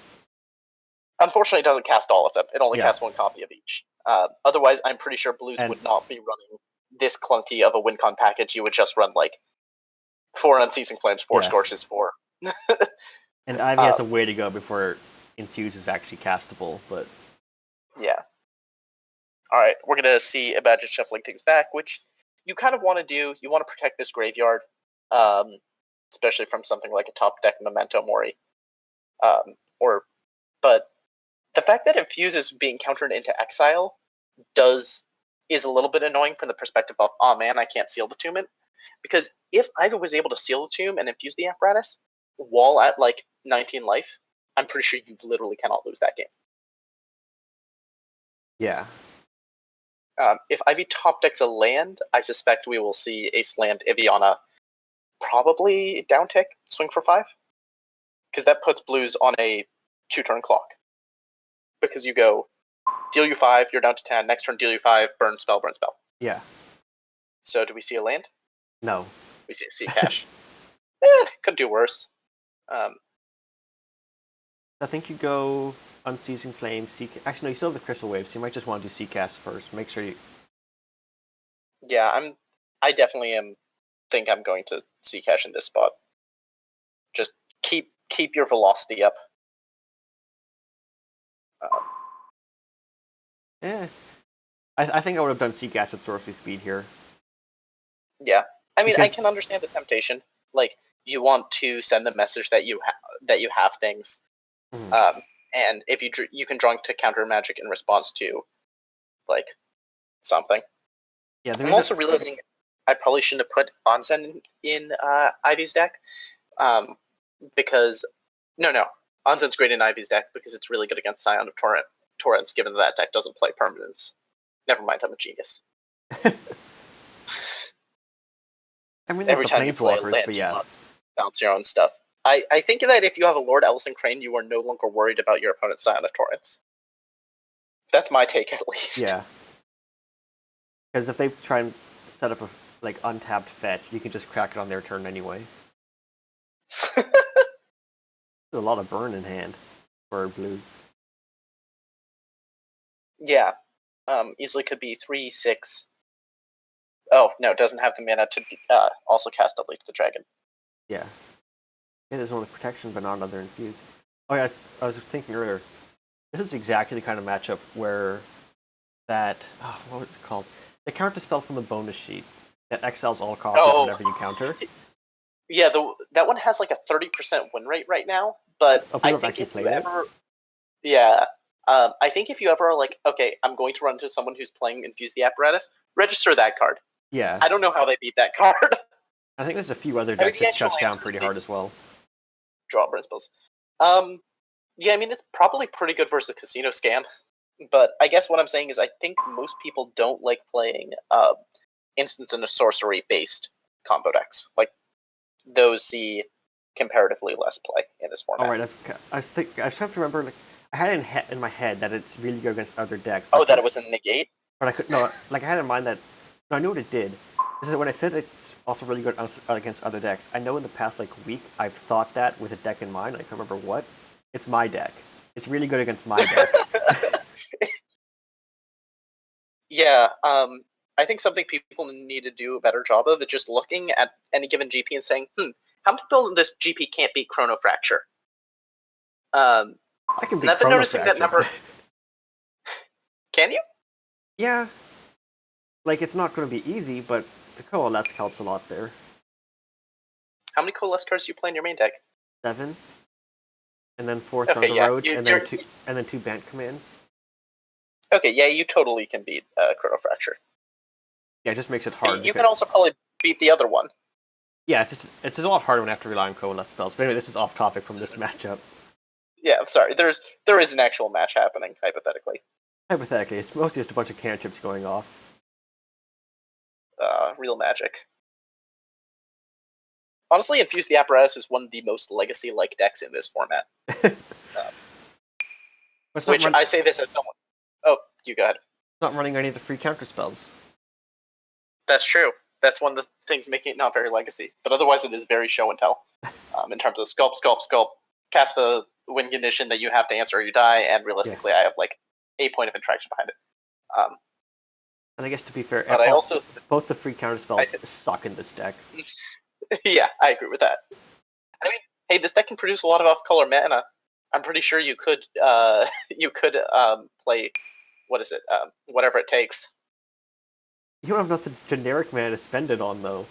Unfortunately, it doesn't cast all of them. It only casts one copy of each. Otherwise, I'm pretty sure Blues would not be running this clunky of a WinCon package. You would just run like 4 Unceasing Flames, 4 Scorches, 4. And Ivy has a way to go before Infuse is actually castable, but... Yeah. Alright, we're going to see Imagine Shuffling things back, which you kind of want to do. You want to protect this graveyard, especially from something like a top deck Memento Mori. But the fact that Infuse is being countered into exile is a little bit annoying from the perspective of, oh man, I can't seal the Tombment. Because if Ivy was able to seal the tomb and infuse the apparatus while at like 19 life, I'm pretty sure you literally cannot lose that game. Yeah. If Ivy top decks a land, I suspect we will see a slammed Iviana, probably down tick, swing for 5. Because that puts blues on a 2-turn clock. Because you go, deal you 5, you're down to 10, next turn deal you 5, burn spell, burn spell. Yeah. So do we see a land? No. We see a cash. Could do worse. I think you go Unceasing Flame, actually, no, you still have the Crystal Waves, so you might just want to do Seacast first. Make sure you... Yeah, I definitely think I'm going to Seacash in this spot. Just keep your velocity up. I think I would have done Seacast at Sorcery Speed here. Yeah. I mean, I can understand the temptation. Like, you want to send the message that you have things. And if you can draw to counter magic in response to, like, something. Yeah, I'm also realizing I probably shouldn't have put Onsen in Ivy's deck. Because... No. Onsen's great in Ivy's deck because it's really good against Scion of Torrents, given that deck doesn't play permanents. Never mind, I'm a genius. I mean, every time you play a land, yeah. You must bounce your own stuff. I think that if you have a Lord Ellison Crane, you are no longer worried about your opponent's Scion of Torrents. That's my take, at least. Yeah. Because if they try and set up a untapped fetch, you can just crack it on their turn anyway. There's a lot of burn in hand for blues. Yeah. Easily could be 3, 6. Oh, no, it doesn't have the mana to also cast Deadly to the Dragon. Yeah. Yeah, there's one with protection, but not another Infuse. Oh yeah, I was thinking earlier, this is exactly the kind of matchup where that... Oh, what was it called? The counter spell from the bonus sheet that exiles all copies whenever you counter. Yeah, that one has like a 30% win rate right now, but I think if you ever... Yeah. I think if you ever are like, okay, I'm going to run into someone who's playing Infuse the Apparatus, register that card. Yeah. I don't know how they beat that card. I think there's a few other decks that shuts down pretty hard as well. Draw burn spells. Yeah, I mean, it's probably pretty good versus Casino Scam. But I guess what I'm saying is I think most people don't like playing instance and a sorcery-based combo decks. Like, those see comparatively less play in this format. Oh, right. I was trying to remember, I had it in my head that it's really good against other decks. Oh, that it was a negate? But I had in mind that... No, I knew what it did. When I said it's also really good against other decks, I know in the past week I've thought that with a deck in mind. I can't remember what. It's my deck. It's really good against my deck. Yeah, I think something people need to do a better job of is just looking at any given GP and saying, how many people in this GP can't beat Chrono Fracture? I can beat I've been noticing that number. Can you? Yeah. It's not going to be easy, but the Coalesce helps a lot there. How many Coalesce cards do you play in your main deck? 7. And then 4 Thunder Road, and then 2 Bant commands. Okay, yeah, you totally can beat Chrono Fracture. Yeah, it just makes it hard. You can also probably beat the other one. Yeah, it's a lot harder when I have to rely on Coalesce spells. But anyway, this is off topic from this matchup. Yeah, sorry. There is an actual match happening, hypothetically. Hypothetically, it's mostly just a bunch of cantrips going off. Real magic. Honestly, Infuse the Apparatus is one of the most legacy-like decks in this format. I say this as someone... Oh, you go ahead. It's not running any of the free counter spells. That's true. That's one of the things making it not very legacy. But otherwise, it is very show and tell. In terms of sculpt, cast the win condition that you have to answer or you die, and realistically, I have a point of interaction behind it. And I guess to be fair, but I also both the free counter spells suck in this deck. Yeah, I agree with that. I mean, hey, this deck can produce a lot of off-color mana. I'm pretty sure you could play, what is it? Whatever it takes. You don't have nothing generic mana to spend it on, though.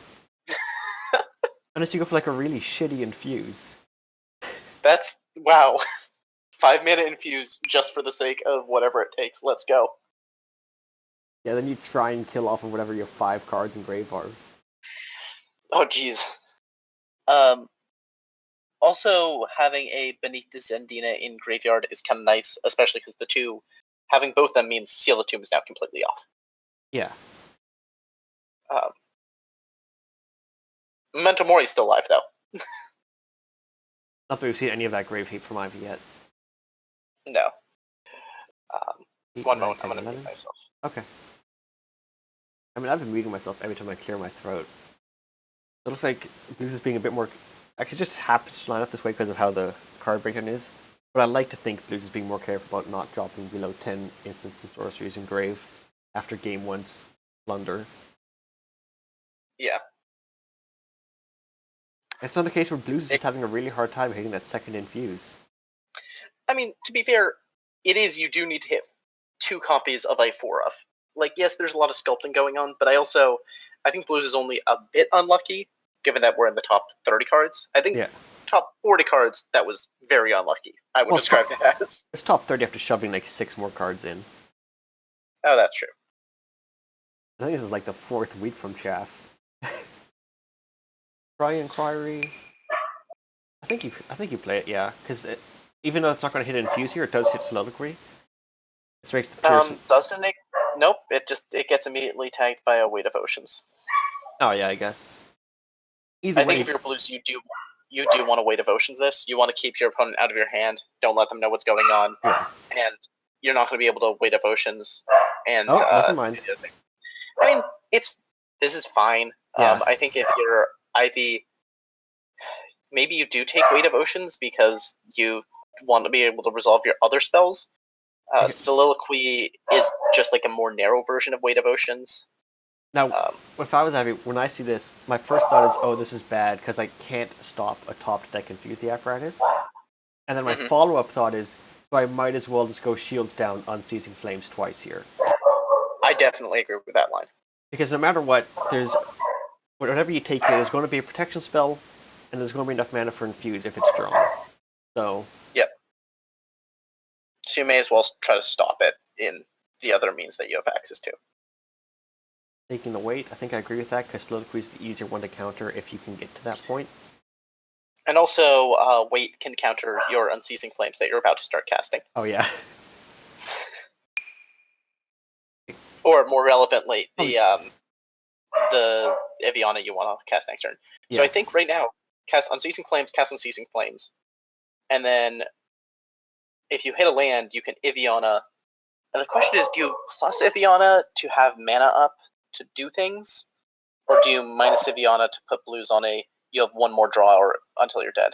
Unless you go for like a really shitty Infuse. That's, wow. 5 mana Infuse just for the sake of whatever it takes. Let's go. Yeah, then you try and kill off of whatever your 5 cards in grave are. Oh, jeez. Also, having a Beneath the Zendina in graveyard is kind of nice, especially because having both them means Seal of Tomb is now completely off. Yeah. Memento Mori's still alive, though. Not that we've seen any of that grave heap from Ivy yet. No. 8, One 9, moment, 10, I'm going to 11. mute myself. Okay. I mean, I've been muting myself every time I clear my throat. It looks like Blues is being a bit more... Actually, just happens to line up this way because of how the card breakdown is. But I like to think Blues is being more careful about not dropping below 10 instants and sorceries in grave after game 1's blunder. Yeah. It's not a case where Blues is just having a really hard time hitting that second Infuse. I mean, to be fair, you do need to hit 2 copies of I4 of. Like, yes, there's a lot of sculpting going on, but I think Blues is only a bit unlucky, given that we're in the top 30 cards. I think top 40 cards, that was very unlucky. I would describe that as. It's top 30 after shoving like 6 more cards in. Oh, that's true. I think this is like the 4th week from Chaff. Cry Inquiry. I think you play it, yeah, because even though it's not going to hit Infuse here, it does hit Soliloquy. It makes the doesn't it? Nope. It gets immediately tagged by a Weight of Oceans. Oh yeah, I guess. I think if you're Blues, you do want to Weight of Oceans this. You want to keep your opponent out of your hand. Don't let them know what's going on. Yeah. And you're not going to be able to Weight of Oceans. And never mind. I mean, this is fine. Yeah. I think if you're Ivy, maybe you do take Weight of Oceans because you want to be able to resolve your other spells. Soliloquy is just like a more narrow version of Weight of Oceans. Now, if I was Ivy, when I see this, my first thought is, oh, this is bad because I can't stop a top deck Infuse the apparatus. And then my follow-up thought is, so I might as well just go Shields down Unceasing Flames twice here. I definitely agree with that line. Because no matter what, whatever you take here, there's going to be a protection spell, and there's going to be enough mana for Infuse if it's drawn. So... Yep. So you may as well try to stop it in the other means that you have access to. Taking the weight, I think I agree with that, because Soliloquy is the easier one to counter if you can get to that point. And also, weight can counter your Unceasing Flames that you're about to start casting. Oh, yeah. Or, more relevantly, the Eviana you want to cast next turn. Yeah. So I think right now, cast Unceasing Flames, and then if you hit a land, you can Eviana. And the question is, do you plus Eviana to have mana up to do things? Or do you minus Eviana to put Blues on you have one more draw or until you're dead?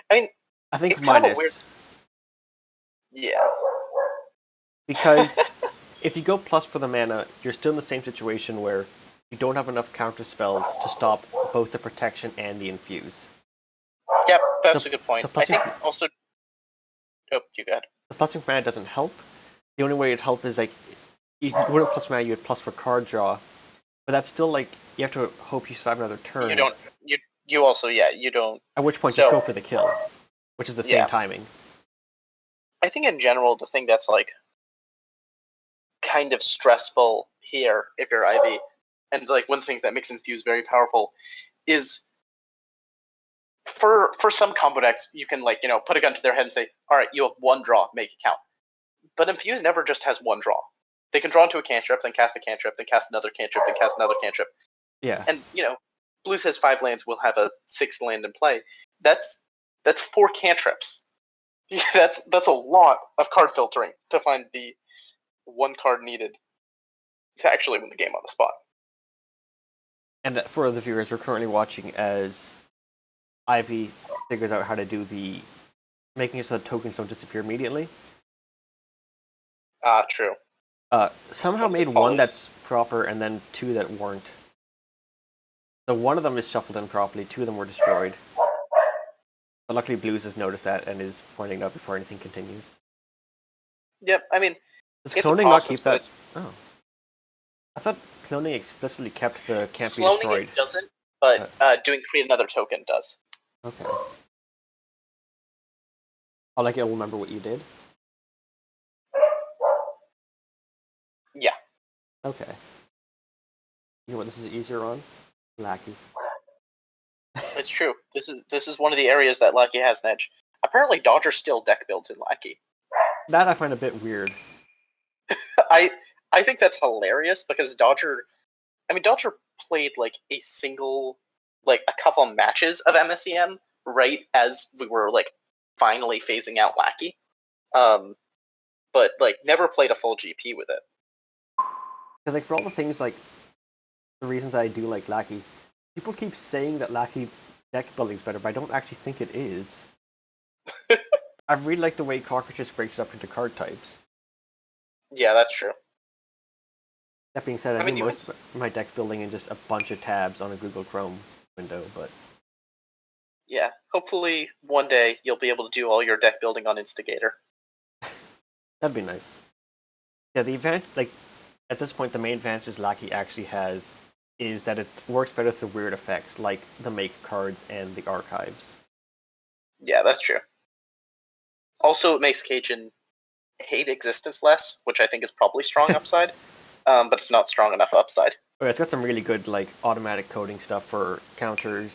I mean, I think it's minus. Kind of a weird... Yeah. Because if you go plus for the mana, you're still in the same situation where you don't have enough counter spells to stop both the protection and the Infuse. Yep, that's a good point. I think also... Oh, you got it. The plusing for mana doesn't help. The only way it'd help is, like, you wouldn't plus mana, you would plus for card draw. But that's still, like, you have to hope you survive another turn. You don't... You also, you don't... At which point you go for the kill, which is the same timing. I think in general, the thing that's, like, kind of stressful here, if you're Ivy, and, like, one of the things that makes Infuse very powerful is... For some combo decks, you can, like, put a gun to their head and say, alright, you have one draw, make it count. But Infuse never just has one draw. They can draw into a cantrip, then cast a cantrip, then cast another cantrip, then cast another cantrip. Yeah. And, Blues has 5 lands, we'll have a 6th land in play. That's 4 cantrips. That's a lot of card filtering to find the one card needed to actually win the game on the spot. And for the viewers, we're currently watching as Ivy figures out how to do making it so that tokens don't disappear immediately. True. Somehow made one that's proper and then 2 that weren't. So one of them is shuffled in properly, 2 of them were destroyed. But luckily Blues has noticed that and is pointing it out before anything continues. Yep, I mean, Does it's a cloning not process, keep but that? it's Oh. I thought cloning explicitly kept the can't be cloning destroyed. it doesn't, but doing create another token does. Okay. Oh, like it'll remember what you did? Yeah. Okay. You know what this is easier on? Lackey. It's true. This is one of the areas that Lackey has an edge. Apparently, Dodger still deck builds in Lackey. That I find a bit weird. I I think that's hilarious because Dodger played like a couple of matches of MSEM right as we were like finally phasing out Lackey, but like never played a full GP with it. Because like for all the things like the reasons I do like Lackey, people keep saying that Lackey deck building is better, but I don't actually think it is. I really like the way Cockroaches breaks up into card types. Yeah, that's true. That being said, I mean, do most of my deck building in just a bunch of tabs on a Google Chrome window, but yeah, hopefully one day you'll be able to do all your deck building on Instigator. that'd be nice. Yeah, the advantage, like at this point, the main advantages Lackey actually has is that it works better with the weird effects, like the make cards and the archives. Yeah, that's true. Also, it makes Cajun hate existence less, which I think is probably strong upside, but it's not strong enough upside. Oh, it's got some really good like automatic coding stuff for counters.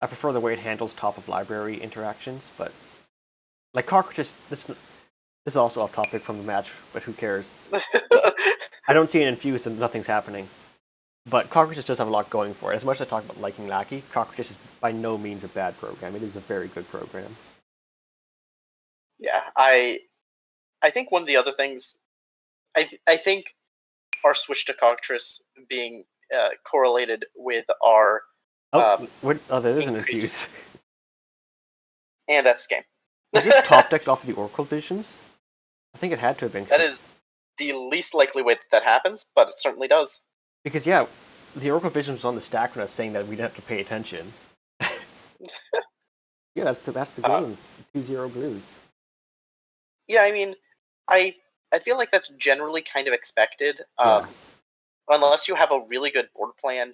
I prefer the way it handles top of library interactions, but like Cockroaches, this is also off topic from the match, but who cares? I don't see an Infuse and nothing's happening. But Cockroaches does have a lot going for it. As much as I talk about liking Lackey, Cockroaches is by no means a bad program. It is a very good program. Yeah, I think one of the other things, I think our switch to Cockatrice being correlated with our Oh, there is an increase, Infuse. and that's the game. Is this top decked off of the Oracle Visions? I think it had to have been. That is the least likely way that happens, but it certainly does. Because yeah, the Oracle Visions was on the stack when I was saying that we didn't have to pay attention. Yeah, that's the game. 2-0 Blues. Yeah, I mean, I feel like that's generally kind of expected. Yeah. Unless you have a really good board plan,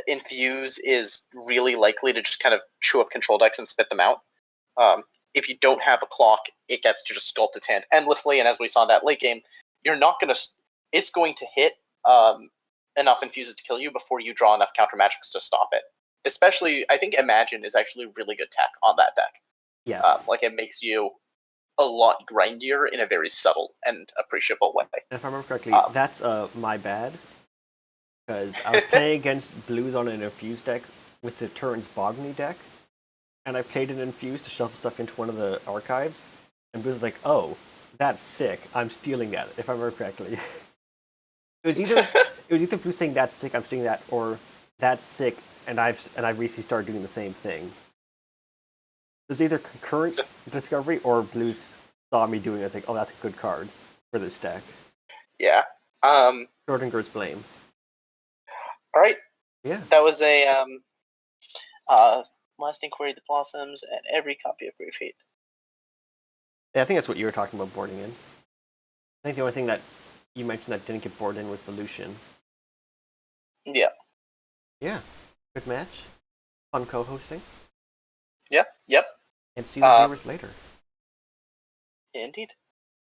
Infuse is really likely to just kind of chew up control decks and spit them out. If you don't have a clock, it gets to just sculpt its hand endlessly, and as we saw in that late game, you're not going to. It's going to hit enough Infuses to kill you before you draw enough counter magics to stop it. Especially, I think Imagine is actually really good tech on that deck. Yeah. Like it makes you a lot grindier in a very subtle and appreciable way. And if I remember correctly, that's my bad. Because I was playing against Blues on an Infuse deck with the Turns Bogny deck, and I played an Infuse to shuffle stuff into one of the archives, and Blues was like, "Oh, that's sick. I'm stealing that." If I remember correctly, it was either Blues saying "that's sick," I'm stealing that, or "that's sick," and I've recently started doing the same thing. It was either concurrent discovery or Blues saw me doing it. I was like, "Oh, that's a good card for this deck." Yeah. Schrodinger's blame. All right. Yeah. That was a Last Inquiry of the Blossoms and every copy of Grave Hate. Yeah, I think that's what you were talking about boarding in. I think the only thing that you mentioned that didn't get boarded in was the Lucian. Yeah. Yeah. Good match. Fun co-hosting. Yeah. Yep. And see the viewers later. Indeed.